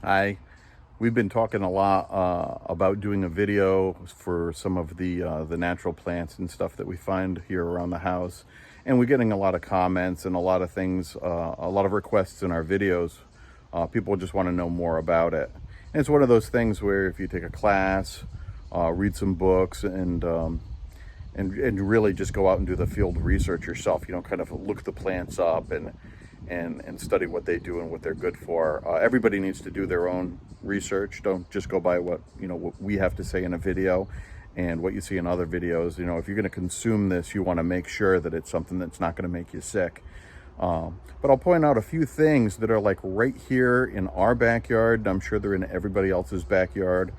Hi. We've been talking a lot about doing a video for some of the natural plants and stuff that we find here around the house, and we're getting a lot of comments and a lot of things, a lot of requests in our videos. People just want to know more about it, and it's one of those things where if you take a class, read some books, and really just go out and do the field research yourself. You know, kind of look the plants up and study what they do and what they're good for. Everybody needs to do their own research. Don't just go by what we have to say in a video and what you see in other videos. You know, if you're going to consume this, you want to make sure that it's something that's not going to make you sick. But I'll point out a few things that are like right here in our backyard. I'm sure they're in everybody else's backyard.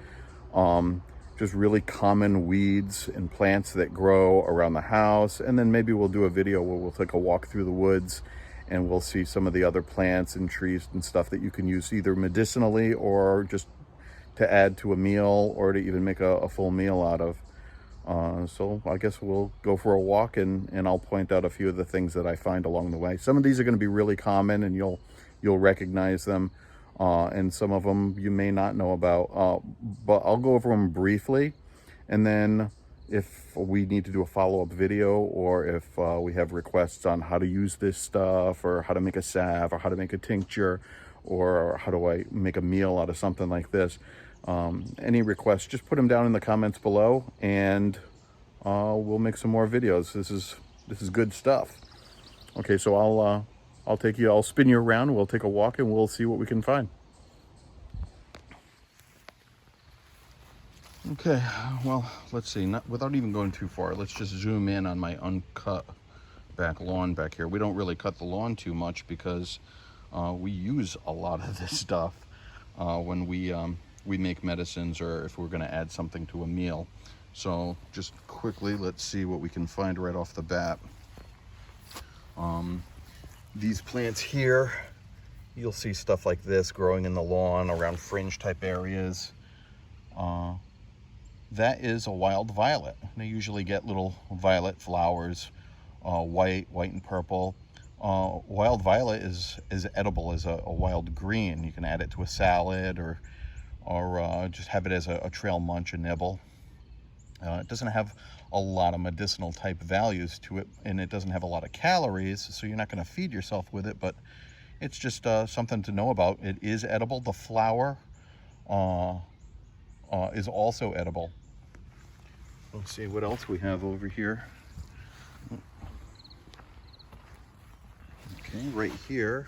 Just really common weeds and plants that grow around the house. And then maybe we'll do a video where we'll take a walk through the woods and we'll see some of the other plants and trees and stuff that you can use either medicinally or just to add to a meal or to even make a full meal out of. So I guess we'll go for a walk and I'll point out a few of the things that I find along the way. Some of these are going to be really common and you'll recognize them. And some of them you may not know about, but I'll go over them briefly, and then if we need to do a follow-up video or if we have requests on how to use this stuff or how to make a salve or how to make a tincture or how do I make a meal out of something like this, any requests, just put them down in the comments below and we'll make some more videos. This is good stuff. Okay, so I'll spin you around, we'll take a walk, and we'll see what we can find. Okay, well, let's see, without even going too far, let's just zoom in on my uncut back lawn back here. We don't really cut the lawn too much because we use a lot of this stuff when we make medicines or if we're gonna add something to a meal. So just quickly, let's see what we can find right off the bat. These plants here, you'll see stuff like this growing in the lawn around fringe type areas. That is a wild violet. They usually get little violet flowers, white and purple. Wild violet is edible as a wild green. You can add it to a salad or just have it as a trail munch, a nibble. It doesn't have a lot of medicinal type values to it, and it doesn't have a lot of calories, so you're not going to feed yourself with it, but it's just something to know about. It is edible. The flower is also edible. Let's see what else we have over here. Okay, right here,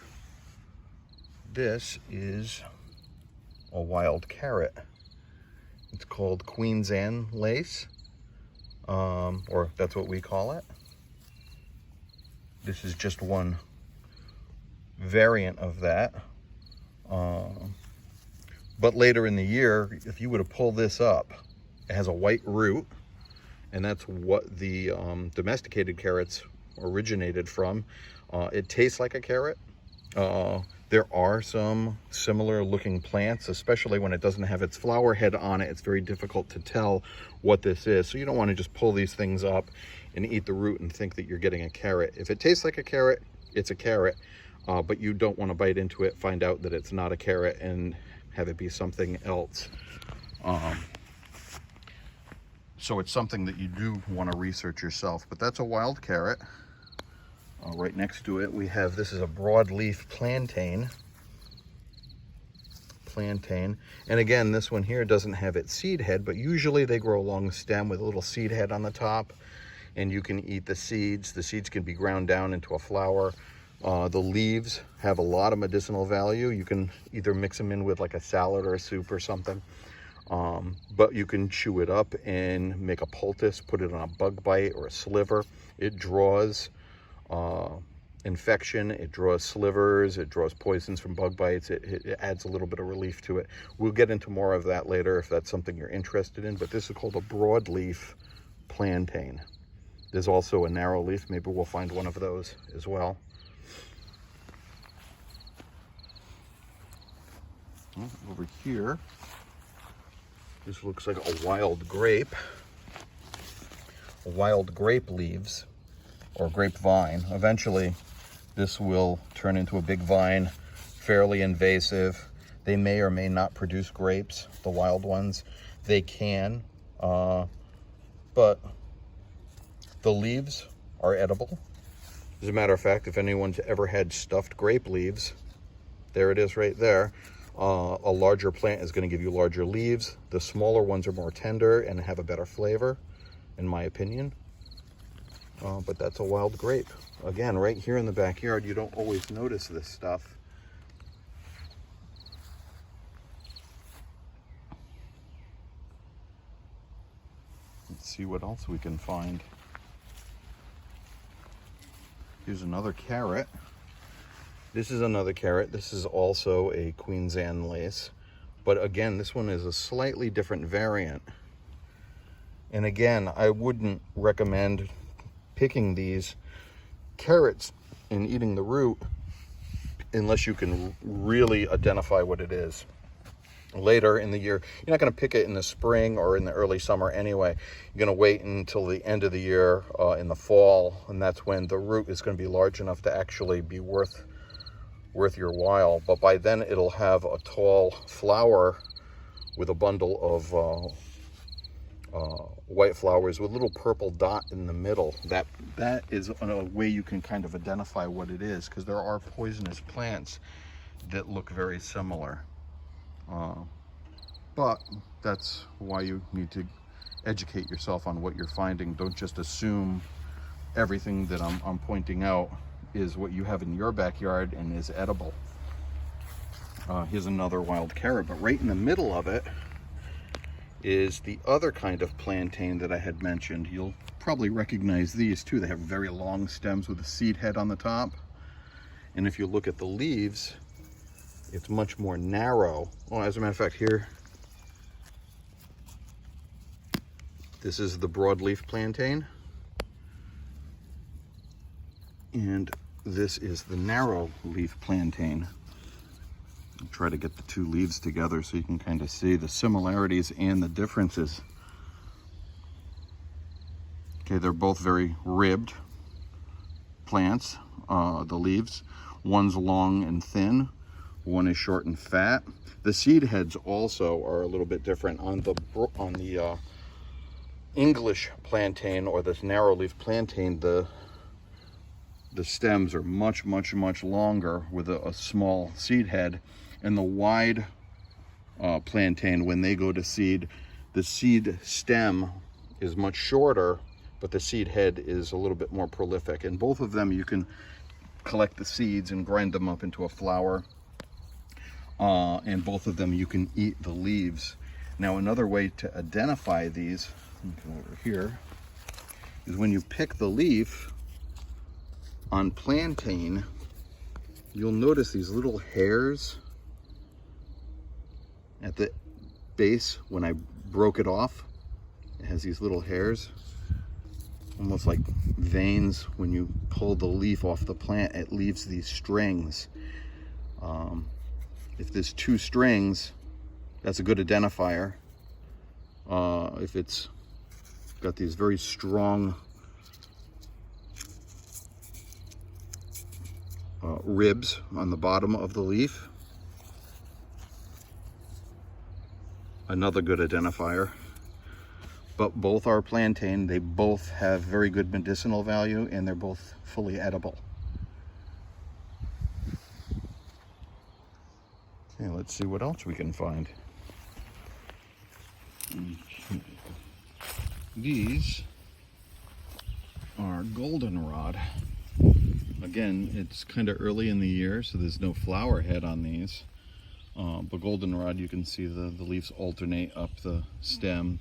this is a wild carrot. It's called Queen's Anne lace, or that's what we call it. This is just one variant of that. But later in the year, if you were to pull this up, it has a white root, and that's what the domesticated carrots originated from. It tastes like a carrot. There are some similar looking plants, especially when it doesn't have its flower head on it. It's very difficult to tell what this is. So you don't want to just pull these things up and eat the root and think that you're getting a carrot. If it tastes like a carrot, it's a carrot. But you don't want to bite into it, find out that it's not a carrot, and have it be something else. So it's something that you do want to research yourself. But that's a wild carrot. Right next to it, we have, this is a broadleaf plantain. And again, this one here doesn't have its seed head, but usually they grow along the stem with a little seed head on the top, and you can eat the seeds. The seeds can be ground down into a flour. The leaves have a lot of medicinal value. You can either mix them in with like a salad or a soup or something, but you can chew it up and make a poultice, put it on a bug bite or a sliver. It draws infection, it draws slivers, it draws poisons from bug bites. It adds a little bit of relief to it. We'll get into more of that later if that's something you're interested in, but this is called a broadleaf plantain. There's also a narrow leaf. Maybe we'll find one of those as well. Over here, this looks like a wild grape leaves, or grapevine. Eventually this will turn into a big vine, fairly invasive. They may or may not produce grapes, the wild ones. They can, but the leaves are edible. As a matter of fact, if anyone's ever had stuffed grape leaves, there it is right there. A larger plant is going to give you larger leaves. The smaller ones are more tender and have a better flavor, in my opinion. But that's a wild grape. Again, right here in the backyard, you don't always notice this stuff. Let's see what else we can find. Here's another carrot. This is another carrot. This is also a Queen's Anne lace. But again, this one is a slightly different variant. And again, I wouldn't recommend picking these carrots and eating the root unless you can really identify what it is. Later in the year, you're not going to pick it in the spring or in the early summer anyway. You're going to wait until the end of the year in the fall, and that's when the root is going to be large enough to actually be worth your while. But by then it'll have a tall flower with a bundle of white flowers with a little purple dot in the middle. That is a way you can kind of identify what it is, because there are poisonous plants that look very similar. But that's why you need to educate yourself on what you're finding. Don't just assume everything that I'm pointing out is what you have in your backyard and is edible. Here's another wild carrot, but right in the middle of it is the other kind of plantain that I had mentioned. You'll probably recognize these too. They have very long stems with a seed head on the top. And if you look at the leaves, it's much more narrow. Oh, as a matter of fact, here, this is the broadleaf plantain. And this is the narrow leaf plantain. I'll try to get the two leaves together so you can kind of see the similarities and the differences. Okay, they're both very ribbed plants, the leaves. One's long and thin, one is short and fat. The seed heads also are a little bit different. On the English plantain, or this narrow leaf plantain, the stems are much longer with a small seed head. And the wide plantain, when they go to seed, the seed stem is much shorter, but the seed head is a little bit more prolific. And both of them, you can collect the seeds and grind them up into a flour. And both of them, you can eat the leaves. Now, another way to identify these, go over here, is when you pick the leaf on plantain, you'll notice these little hairs at the base. When I broke it off, it has these little hairs, almost like veins. When you pull the leaf off the plant, it leaves these strings. If there's two strings, that's a good identifier. If it's got these very strong ribs on the bottom of the leaf, another good identifier. But both are plantain. They both have very good medicinal value, and they're both fully edible. Okay, let's see what else we can find. These are goldenrod. Again, it's kind of early in the year, so there's no flower head on these. But goldenrod, you can see the leaves alternate up the stem.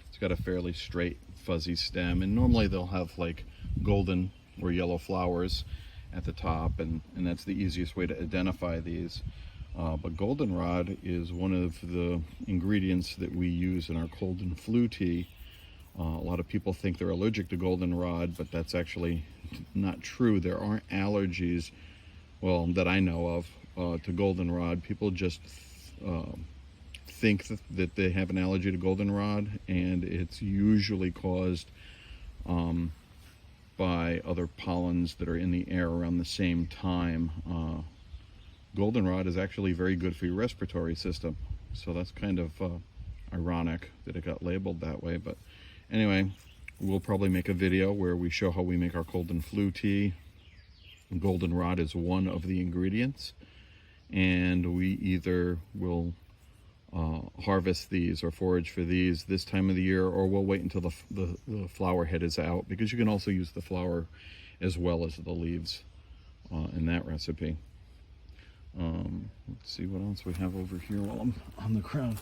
It's got a fairly straight, fuzzy stem, and normally they'll have like golden or yellow flowers at the top, and that's the easiest way to identify these. But goldenrod is one of the ingredients that we use in our cold and flu tea. A lot of people think they're allergic to goldenrod, but that's actually not true. There aren't allergies, well, that I know of, to goldenrod. People just think that they have an allergy to goldenrod, and it's usually caused by other pollens that are in the air around the same time goldenrod is actually very good for your respiratory system. So that's kind of ironic that it got labeled that way. But anyway, we'll probably make a video where we show how we make our cold and flu tea. Goldenrod is one of the ingredients, and we either will harvest these or forage for these this time of the year, or we'll wait until the flower head is out, because you can also use the flower as well as the leaves in that recipe. Let's see what else we have over here while I'm on the ground.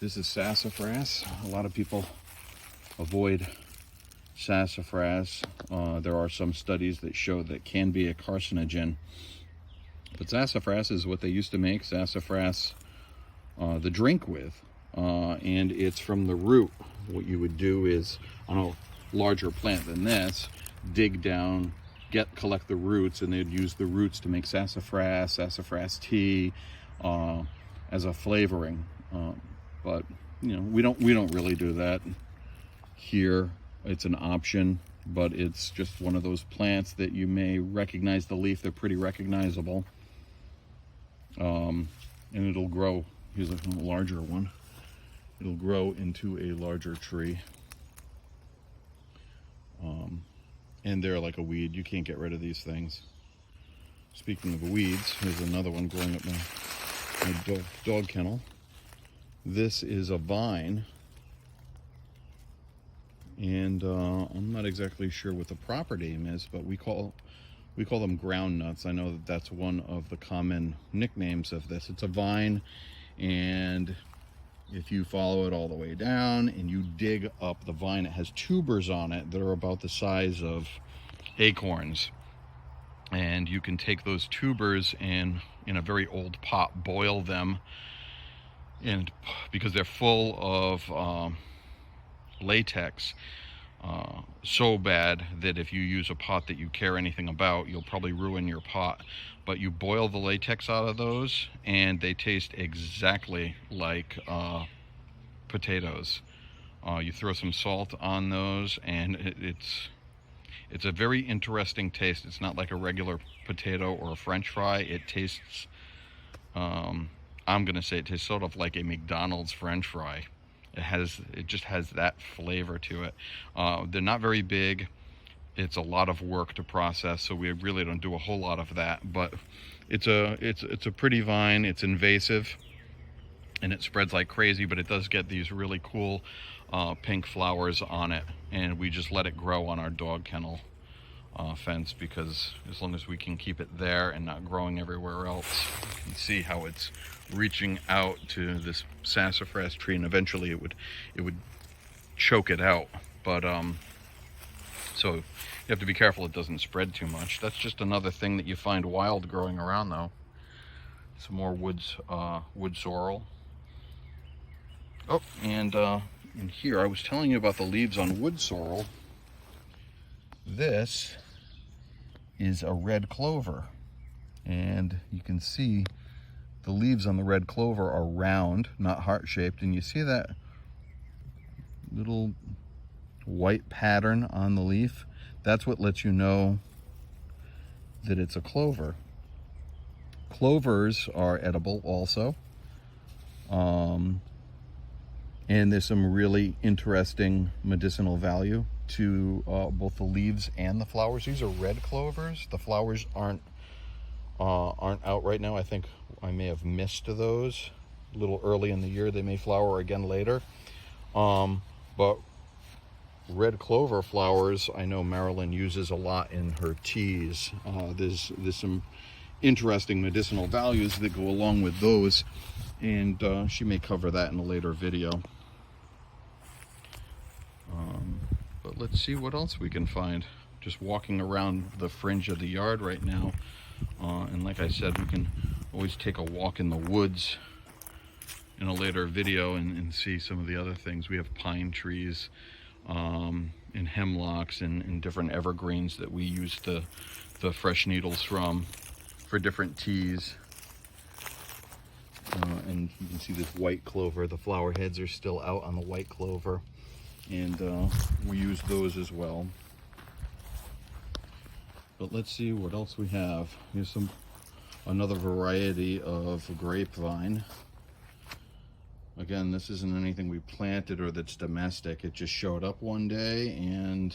This is sassafras. A lot of people avoid sassafras. There are some studies that show that it can be a carcinogen. But sassafras is what they used to make sassafras the drink with. And it's from the root. What you would do is, on a larger plant than this, dig down, collect the roots, and they'd use the roots to make sassafras tea as a flavoring. But you know, we don't really do that here. It's an option, but it's just one of those plants that you may recognize the leaf. They're pretty recognizable, and it'll grow. Here's a larger one. It'll grow into a larger tree. And they're like a weed. You can't get rid of these things. Speaking of weeds, here's another one growing up my dog kennel. This is a vine. And I'm not exactly sure what the proper name is, but we call them ground nuts. I know that that's one of the common nicknames of this. It's a vine, and if you follow it all the way down and you dig up the vine, it has tubers on it that are about the size of acorns. And you can take those tubers and, in a very old pot, boil them. And because they're full of latex, so bad that if you use a pot that you care anything about, you'll probably ruin your pot. But you boil the latex out of those, and they taste exactly like potatoes. You throw some salt on those, and it's a very interesting taste. It's not like a regular potato or a French fry. It tastes, I'm gonna say it tastes sort of like a McDonald's French fry. It just has that flavor to it. They're not very big. It's a lot of work to process, so we really don't do a whole lot of that. But it's a pretty vine. It's invasive, and it spreads like crazy. But it does get these really cool pink flowers on it, and we just let it grow on our dog kennel fence, because as long as we can keep it there and not growing everywhere else, you can see how it's reaching out to this sassafras tree, and eventually it would choke it out. But so you have to be careful it doesn't spread too much. That's just another thing that you find wild growing around, though. Some more wood sorrel. Oh, and in here I was telling you about the leaves on wood sorrel. This is a red clover, and you can see the leaves on the red clover are round, not heart-shaped, and you see that little white pattern on the leaf. That's what lets you know that it's a clover. Clovers are edible also, and there's some really interesting medicinal value to both the leaves and the flowers. These are red clovers. The flowers aren't out right now. I think I may have missed those a little early in the year. They may flower again later. But red clover flowers, I know Marilyn uses a lot in her teas. There's some interesting medicinal values that go along with those, and she may cover that in a later video. But let's see what else we can find. Just walking around the fringe of the yard right now, and like I said, we can always take a walk in the woods in a later video and see some of the other things. We have pine trees and hemlocks and different evergreens that we use the fresh needles from for different teas. And you can see this white clover. The flower heads are still out on the white clover, and we use those as well. But let's see what else we have. Here's some another variety of grapevine. Again, this isn't anything we planted or that's domestic. It just showed up one day, and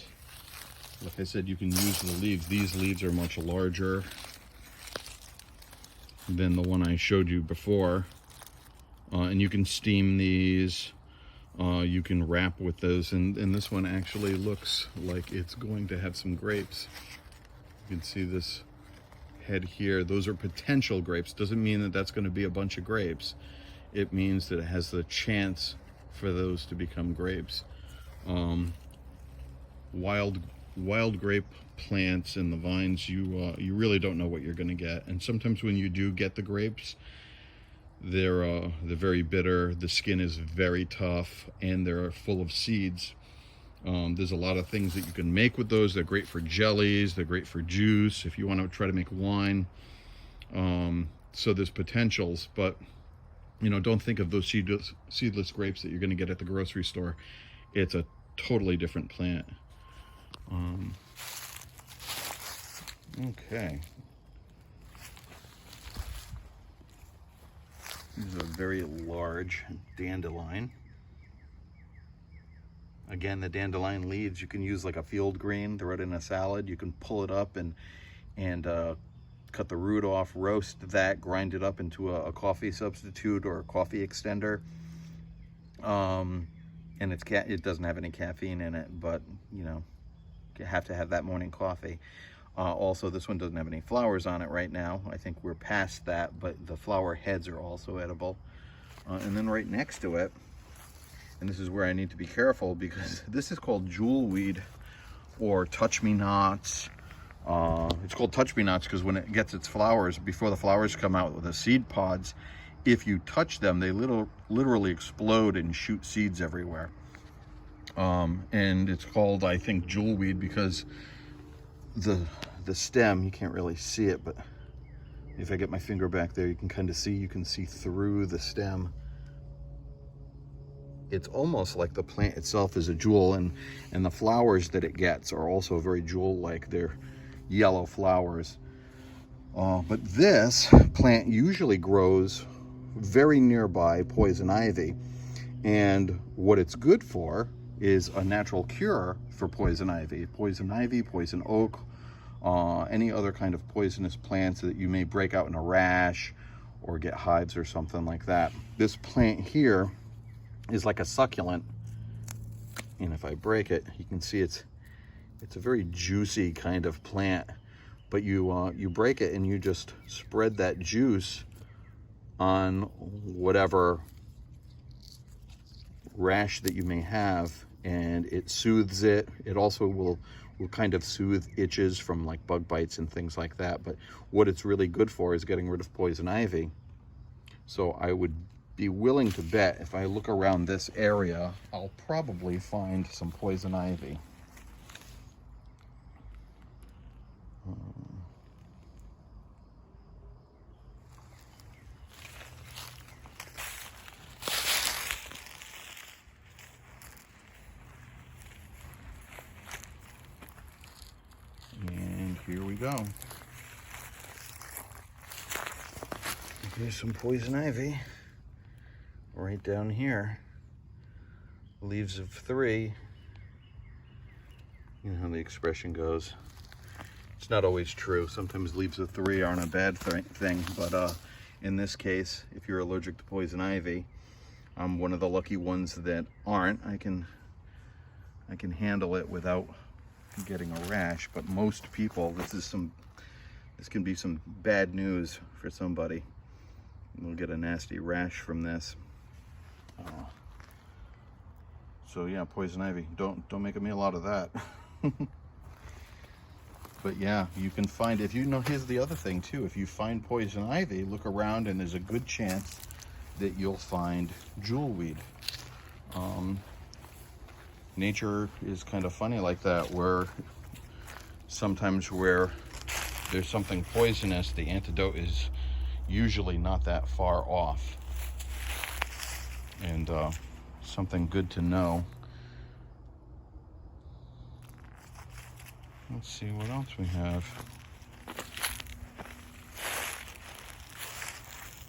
like I said, you can use the leaves. These leaves are much larger than the one I showed you before. And you can steam these. You can wrap with those, and this one actually looks like it's going to have some grapes. You can see this head here. Those are potential grapes. Doesn't mean that that's going to be a bunch of grapes. It means that it has the chance for those to become grapes. Wild grape plants and the vines, you really don't know what you're going to get. And sometimes when you do get the grapes, they're very bitter. The skin is very tough, and they're full of seeds. There's a lot of things that you can make with those. They're great for jellies. They're great for juice if you want to try to make wine. So there's potentials, but you know, don't think of those seedless grapes that you're going to get at the grocery store. It's a totally different plant. Okay. This is a very large dandelion. Again, the dandelion leaves you can use like a field green, throw it in a salad. You can pull it up and cut the root off, roast that, grind it up into a coffee substitute or a coffee extender. And it doesn't have any caffeine in it, but you know, you have to have that morning coffee. Also, this one doesn't have any flowers on it right now. I think we're past that, but the flower heads are also edible. And then right next to it, and this is where I need to be careful, because this is called jewelweed or touch-me-nots. It's called touch-me-nots because when it gets its flowers, before the flowers come out with the seed pods, if you touch them, they literally explode and shoot seeds everywhere. And it's called, I think, jewelweed because the stem, you can't really see it, but if I get my finger back there, you can kind of see, you can see through the stem. It's almost like the plant itself is a jewel, and the flowers that it gets are also very jewel-like. They're yellow flowers. But this plant usually grows very nearby poison ivy, and what it's good for is a natural cure for poison ivy, poison oak, any other kind of poisonous plants that you may break out in a rash or get hives or something like that. This plant here is like a succulent, and if I break it, you can see it's a very juicy kind of plant. But you break it and you just spread that juice on whatever rash that you may have, and it soothes it. It also will kind of soothe itches from like bug bites and things like that. But what it's really good for is getting rid of poison ivy. So I would be willing to bet if I look around this area, I'll probably find some poison ivy. And here we go. Here's some poison ivy right down here. Leaves of 3. You know how the expression goes. It's not always true. Sometimes leaves of 3 aren't a bad thing, but in this case, if you're allergic to poison ivy, I'm one of the lucky ones that aren't. I can handle it without getting a rash, but most people, this can be some bad news for somebody. We'll get a nasty rash from this. So yeah, poison ivy. Don't make a meal out of that. But yeah, you can find, if you know, here's the other thing too. If you find poison ivy, look around, and there's a good chance that you'll find jewelweed. Nature is kind of funny like that, where sometimes where there's something poisonous, the antidote is usually not that far off. And something good to know. Let's see what else we have.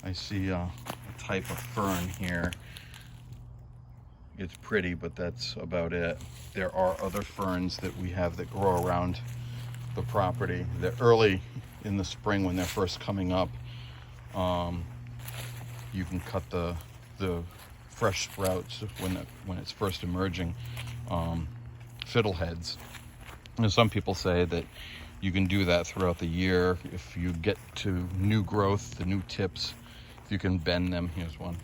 I see a type of fern here. It's pretty, but that's about it. There are other ferns that we have that grow around the property. They're early in the spring when they're first coming up. You can cut the fresh sprouts when it's first emerging, fiddleheads. And some people say that you can do that throughout the year. If you get to new growth, the new tips, if you can bend them. Here's one.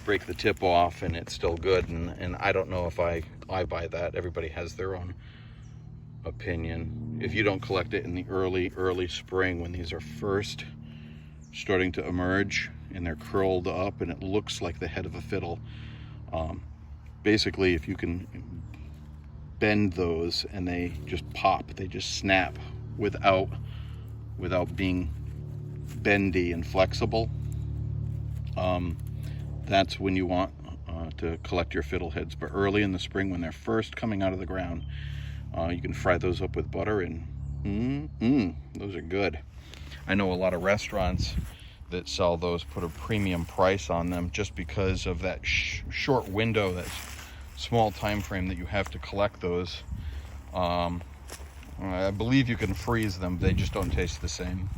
Break the tip off and it's still good, and I don't know if I buy that. Everybody has their own opinion. If you don't collect it in the early spring when these are first starting to emerge and they're curled up and it looks like the head of a fiddle, basically if you can bend those and they just pop, they just snap without being bendy and flexible, that's when you want to collect your fiddleheads. But early in the spring when they're first coming out of the ground, you can fry those up with butter and those are good. I know a lot of restaurants that sell those put a premium price on them just because of that short window, that small time frame that you have to collect those. I believe you can freeze them, they just don't taste the same.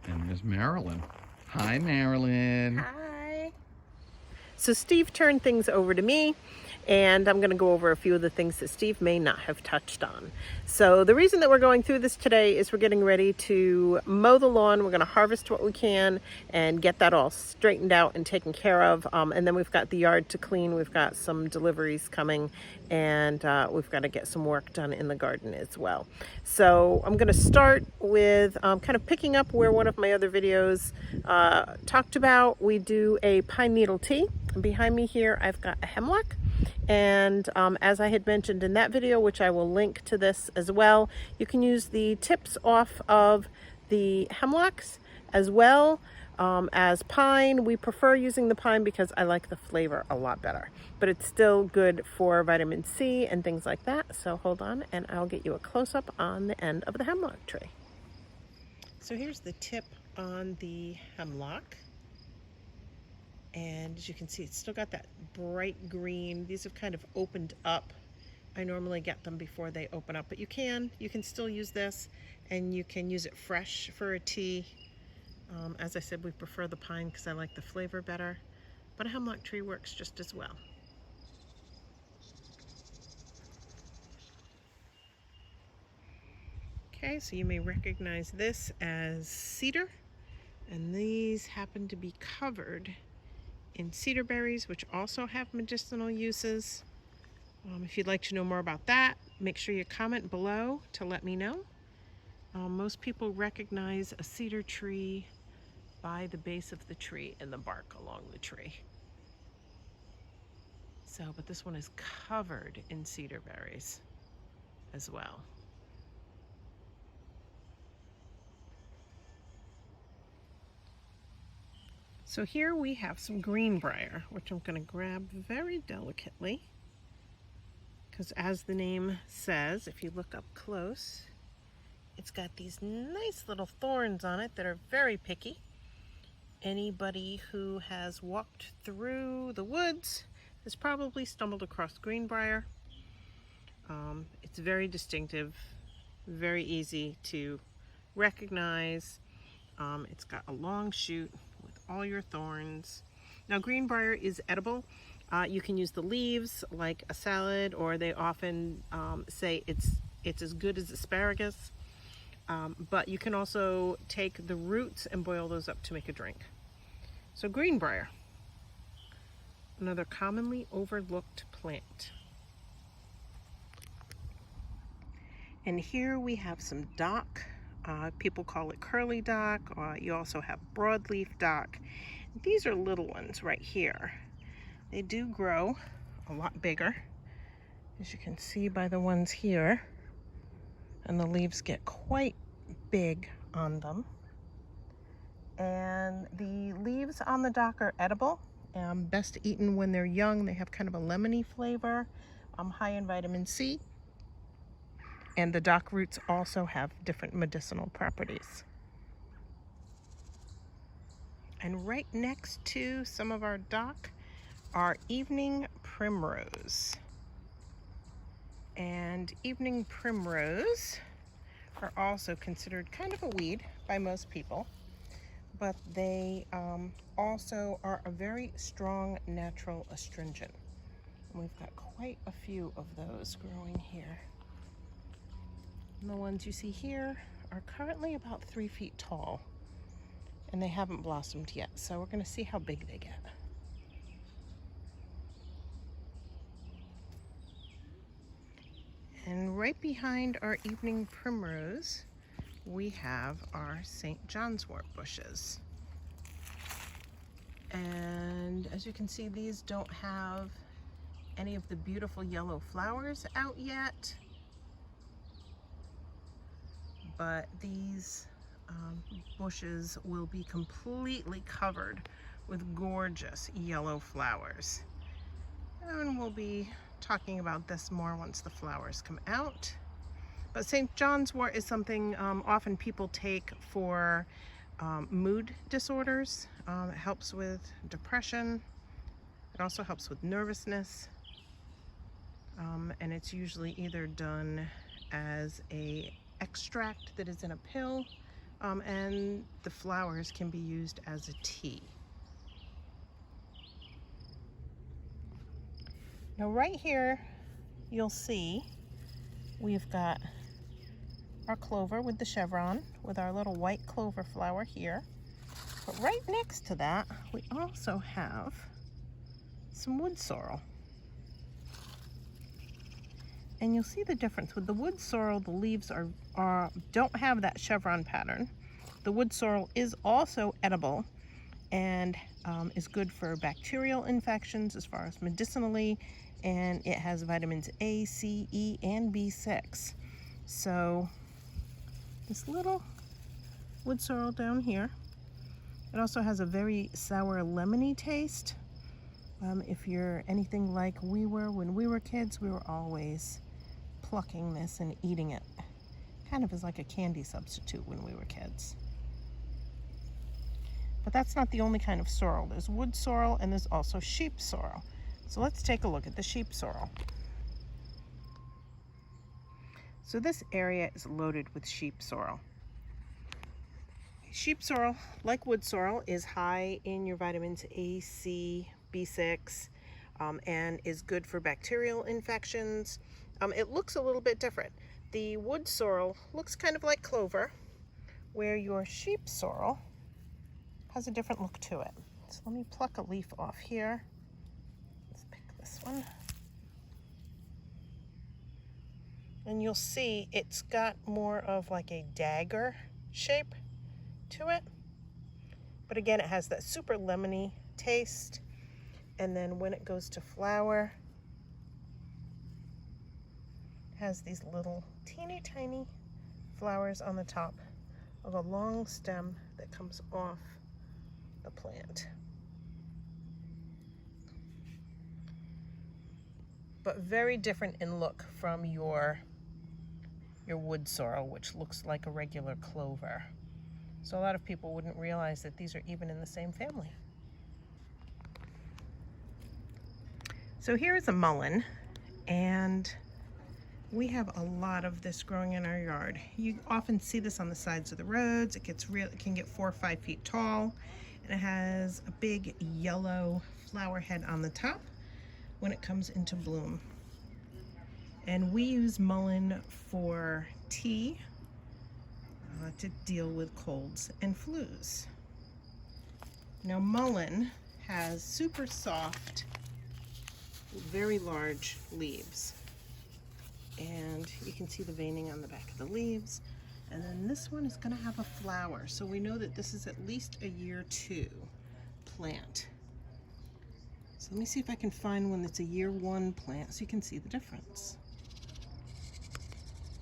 And there's Marilyn. Hi, Marilyn. Hi. So Steve turned things over to me, and I'm going to go over a few of the things that Steve may not have touched on. So the reason that we're going through this today is we're getting ready to mow the lawn. We're going to harvest what we can and get that all straightened out and taken care of. And then we've got the yard to clean. We've got some deliveries coming, and we've got to get some work done in the garden as well. So I'm going to start with kind of picking up where one of my other videos talked about. We do a pine needle tea. Behind me here, I've got a hemlock. And as I had mentioned in that video, which I will link to this as well, you can use the tips off of the hemlocks as well as pine. We prefer using the pine because I like the flavor a lot better, but it's still good for vitamin C and things like that. So hold on and I'll get you a close-up on the end of the hemlock tree. So here's the tip on the hemlock. And as you can see, it's still got that bright green. These have kind of opened up. I normally get them before they open up, but you can still use this, and you can use it fresh for a tea. As I said, we prefer the pine because I like the flavor better, but a hemlock tree works just as well. Okay, so you may recognize this as cedar, and these happen to be covered in cedar berries, which also have medicinal uses. If you'd like to know more about that, make sure you comment below to let me know. Most people recognize a cedar tree by the base of the tree and the bark along the tree. So, but this one is covered in cedar berries as well. So here we have some Greenbriar, which I'm going to grab very delicately, because as the name says, if you look up close, it's got these nice little thorns on it that are very picky. Anybody who has walked through the woods has probably stumbled across Greenbriar. It's very distinctive, very easy to recognize. It's got a long shoot with all your thorns. Now, Greenbriar is edible. You can use the leaves like a salad, or they often say it's as good as asparagus. But you can also take the roots and boil those up to make a drink. So Greenbriar, another commonly overlooked plant. And here we have some dock. People call it curly dock. You also have broadleaf dock. These are little ones right here. They do grow a lot bigger, as you can see by the ones here. And the leaves get quite big on them. And the leaves on the dock are edible. Best eaten when they're young. They have kind of a lemony flavor, high in vitamin C. And the dock roots also have different medicinal properties. And right next to some of our dock are evening primrose. And evening primrose are also considered kind of a weed by most people, but they also are a very strong natural astringent. And we've got quite a few of those growing here. And the ones you see here are currently about 3 feet tall, and they haven't blossomed yet, so we're going to see how big they get. And right behind our evening primrose, we have our St. John's wort bushes. And as you can see, these don't have any of the beautiful yellow flowers out yet, but these bushes will be completely covered with gorgeous yellow flowers. And we'll be talking about this more once the flowers come out. But St. John's wort is something often people take for mood disorders. It helps with depression. It also helps with nervousness. And it's usually either done as a extract that is in a pill, and the flowers can be used as a tea. Now right here, you'll see we've got our clover with the chevron, with our little white clover flower here. But right next to that, we also have some wood sorrel. And you'll see the difference. With the wood sorrel, the leaves don't have that chevron pattern. The wood sorrel is also edible and is good for bacterial infections as far as medicinally, and it has vitamins A, C, E, and B6. So this little wood sorrel down here, it also has a very sour lemony taste. If you're anything like we were when we were kids, we were always plucking this and eating it, kind of as like a candy substitute when we were kids. But that's not the only kind of sorrel. There's wood sorrel and there's also sheep sorrel. So let's take a look at the sheep sorrel. So this area is loaded with sheep sorrel. Sheep sorrel, like wood sorrel, is high in your vitamins A, C, B6, and is good for bacterial infections. It looks a little bit different. The wood sorrel looks kind of like clover, where your sheep sorrel has a different look to it. So let me pluck a leaf off here. Let's pick this one. And you'll see it's got more of like a dagger shape to it. But again, it has that super lemony taste. And then when it goes to flower, it has these little teeny tiny flowers on the top of a long stem that comes off the plant. But very different in look from your wood sorrel, which looks like a regular clover. So a lot of people wouldn't realize that these are even in the same family. So here is a mullein, and we have a lot of this growing in our yard. You often see this on the sides of the roads. It can get 4 or 5 feet tall, and it has a big yellow flower head on the top when it comes into bloom. And we use mullein for tea to deal with colds and flus. Now mullein has super soft, very large leaves. And you can see the veining on the back of the leaves. And then this one is gonna have a flower. So we know that this is at least a year 2 plant. So let me see if I can find one that's a year 1 plant so you can see the difference.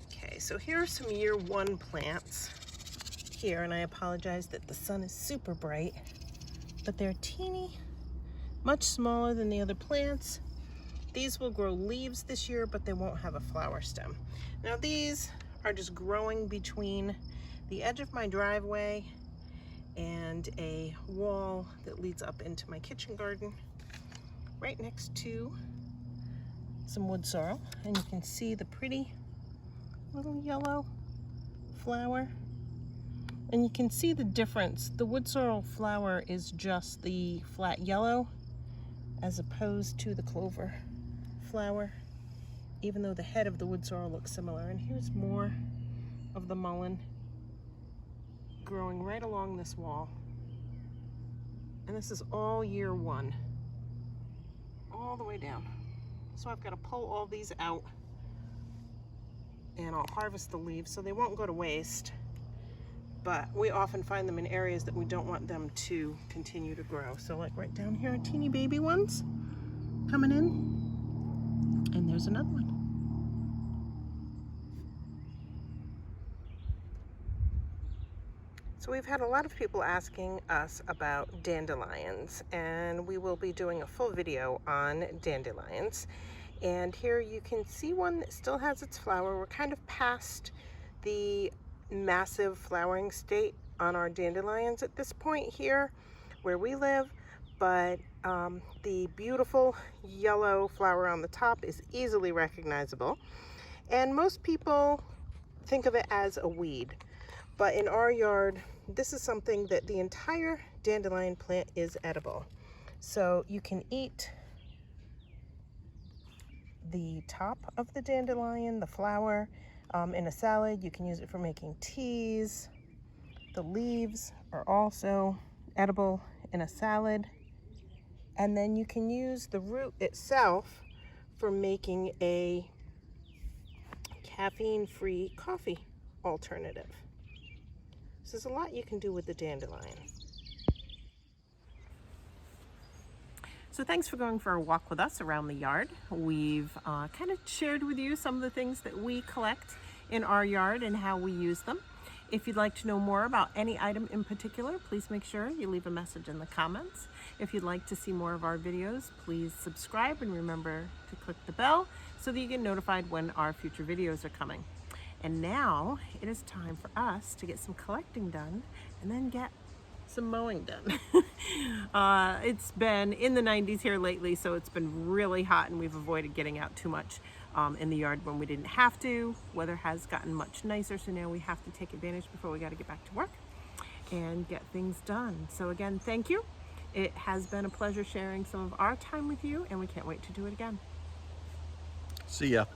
Okay, so here are some year 1 plants here, and I apologize that the sun is super bright, but they're teeny, much smaller than the other plants. These will grow leaves this year, but they won't have a flower stem. Now these are just growing between the edge of my driveway and a wall that leads up into my kitchen garden right next to some wood sorrel. And you can see the pretty little yellow flower. And you can see the difference. The wood sorrel flower is just the flat yellow as opposed to the clover flower, even though the head of the wood sorrel looks similar. And here's more of the mullein growing right along this wall. And this is all year one, all the way down. So I've got to pull all these out and I'll harvest the leaves so they won't go to waste. But we often find them in areas that we don't want them to continue to grow. So like right down here are teeny baby ones coming in. And there's another one. So we've had a lot of people asking us about dandelions, and we will be doing a full video on dandelions. And here you can see one that still has its flower. We're kind of past the massive flowering state on our dandelions at this point here where we live, but the beautiful yellow flower on the top is easily recognizable, and most people think of it as a weed, but in our yard this is something that the entire dandelion plant is edible. So you can eat the top of the dandelion, the flower, in a salad. You can use it for making teas. The leaves are also edible in a salad. And then you can use the root itself for making a caffeine-free coffee alternative. So there's a lot you can do with the dandelion. So thanks for going for a walk with us around the yard. We've kind of shared with you some of the things that we collect in our yard and how we use them. If you'd like to know more about any item in particular, please make sure you leave a message in the comments. If you'd like to see more of our videos, please subscribe and remember to click the bell so that you get notified when our future videos are coming. And now it is time for us to get some collecting done and then get some mowing done. It's been in the 90s here lately, so it's been really hot and we've avoided getting out too much in the yard when we didn't have to. Weather has gotten much nicer, so now we have to take advantage before we got to get back to work and get things done. So again, thank you. It has been a pleasure sharing some of our time with you, and we can't wait to do it again. See ya.